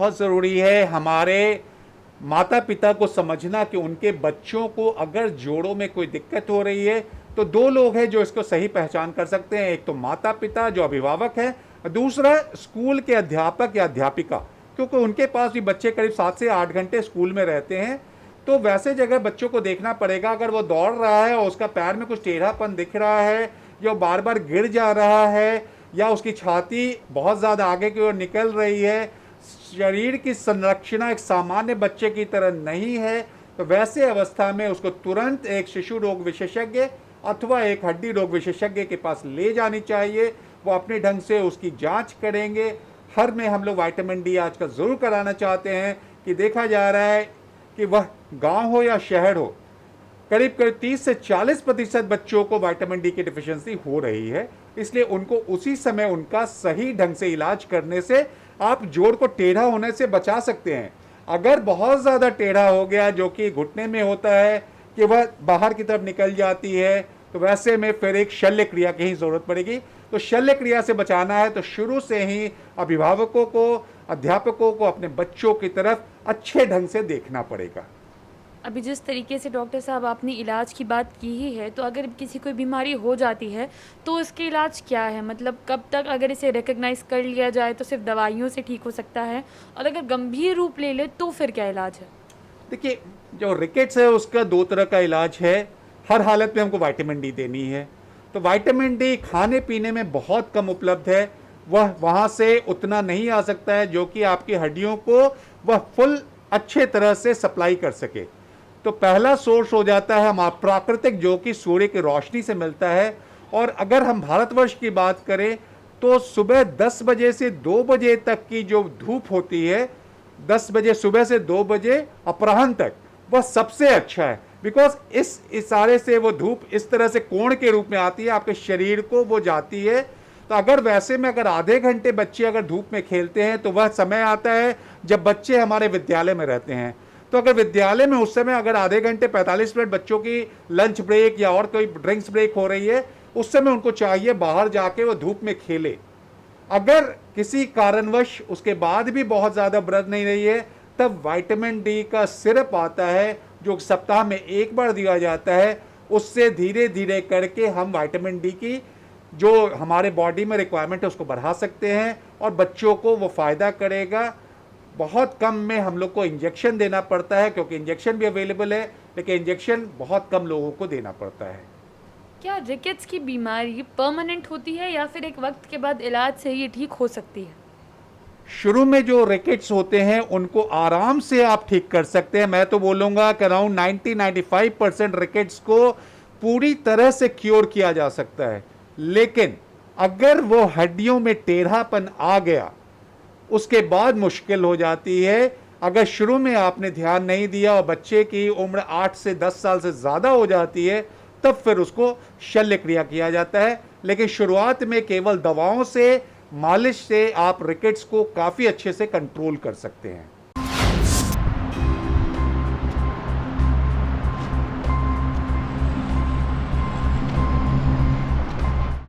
बहुत ज़रूरी है हमारे माता पिता को समझना कि उनके बच्चों को अगर जोड़ों में कोई दिक्कत हो रही है तो दो लोग हैं जो इसको सही पहचान कर सकते हैं। एक तो माता पिता जो अभिभावक है, दूसरा स्कूल के अध्यापक या अध्यापिका, क्योंकि उनके पास भी बच्चे करीब 7 से 8 घंटे स्कूल में रहते हैं। तो वैसे जगह बच्चों को देखना पड़ेगा, अगर वो दौड़ रहा है और उसका पैर में कुछ टेढ़ापन दिख रहा है या बार बार गिर जा रहा है या उसकी छाती बहुत ज़्यादा आगे की ओर निकल रही है, शरीर की संरचना एक सामान्य बच्चे की तरह नहीं है, तो वैसे अवस्था में उसको तुरंत एक शिशु रोग विशेषज्ञ अथवा एक हड्डी रोग विशेषज्ञ के पास ले जानी चाहिए। वो अपने ढंग से उसकी जांच करेंगे। हर में हम लोग विटामिन डी आजकल ज़रूर कराना चाहते हैं कि देखा जा रहा है कि वह गांव हो या शहर हो, करीब करीब 30 से 40% बच्चों को विटामिन डी की डिफिशियंसी हो रही है। इसलिए उनको उसी समय उनका सही ढंग से इलाज करने से आप जोड़ को टेढ़ा होने से बचा सकते हैं। अगर बहुत ज़्यादा टेढ़ा हो गया, जो कि घुटने में होता है कि वह बाहर की तरफ निकल जाती है, तो वैसे में फिर एक शल्य क्रिया की ही ज़रूरत पड़ेगी। तो शल्य क्रिया से बचाना है तो शुरू से ही अभिभावकों को, अध्यापकों को अपने बच्चों की तरफ अच्छे ढंग से देखना पड़ेगा। अभी जिस तरीके से डॉक्टर साहब आपने इलाज की बात की ही है, तो अगर किसी कोई बीमारी हो जाती है तो इसके इलाज क्या है? मतलब कब तक अगर इसे रिकग्नाइज कर लिया जाए तो सिर्फ दवाइयों से ठीक हो सकता है, और अगर गंभीर रूप ले ले तो फिर क्या इलाज है? देखिए, जो रिकेट्स है उसका 2 तरह का इलाज है। हर हालत में हमको विटामिन डी देनी है, तो विटामिन डी खाने पीने में बहुत कम उपलब्ध है। वह वहाँ से उतना नहीं आ सकता है जो कि आपकी हड्डियों को वह फुल अच्छे तरह से सप्लाई कर सके। तो पहला सोर्स हो जाता है हम प्राकृतिक, जो कि सूर्य की रोशनी से मिलता है। और अगर हम भारतवर्ष की बात करें तो सुबह 10 बजे से 2 बजे तक की जो धूप होती है, 10 बजे सुबह से 2 बजे अपराह्न तक, वह सबसे अच्छा है। बिकॉज इस इशारे से वो धूप इस तरह से कोण के रूप में आती है, आपके शरीर को वो जाती है। तो अगर वैसे में अगर आधे घंटे बच्चे अगर धूप में खेलते हैं तो वह समय आता है जब बच्चे हमारे विद्यालय में रहते हैं। तो अगर विद्यालय में उस समय अगर आधे घंटे 45 मिनट बच्चों की लंच ब्रेक या और कोई ड्रिंक्स ब्रेक हो रही है, उस समय उनको चाहिए बाहर जाके वो धूप में खेले। अगर किसी कारणवश उसके बाद भी बहुत ज़्यादा बरत नहीं रही है, तब विटामिन डी का सिरप आता है जो सप्ताह में 1 बार दिया जाता है। उससे धीरे धीरे करके हम विटामिन डी की जो हमारे बॉडी में रिक्वायरमेंट है उसको बढ़ा सकते हैं और बच्चों को वो फ़ायदा करेगा। बहुत कम में हम लोग को इंजेक्शन देना पड़ता है, क्योंकि इंजेक्शन भी अवेलेबल है, लेकिन इंजेक्शन बहुत कम लोगों को देना पड़ता है। क्या रिकेट्स की बीमारी परमानेंट होती है या फिर एक वक्त के बाद इलाज से ये ठीक हो सकती है? शुरू में जो रिकेट्स होते हैं उनको आराम से आप ठीक कर सकते हैं। मैं तो बोलूँगा कि अराउंड 90-95% रिकेट्स को पूरी तरह से क्योर किया जा सकता है। लेकिन अगर वो हड्डियों में टेढ़ापन आ गया, उसके बाद मुश्किल हो जाती है। अगर शुरू में आपने ध्यान नहीं दिया और बच्चे की उम्र 8 से 10 साल से ज़्यादा हो जाती है, तब फिर उसको शल्य क्रिया किया जाता है। लेकिन शुरुआत में केवल दवाओं से, मालिश से आप रिकेट्स को काफ़ी अच्छे से कंट्रोल कर सकते हैं।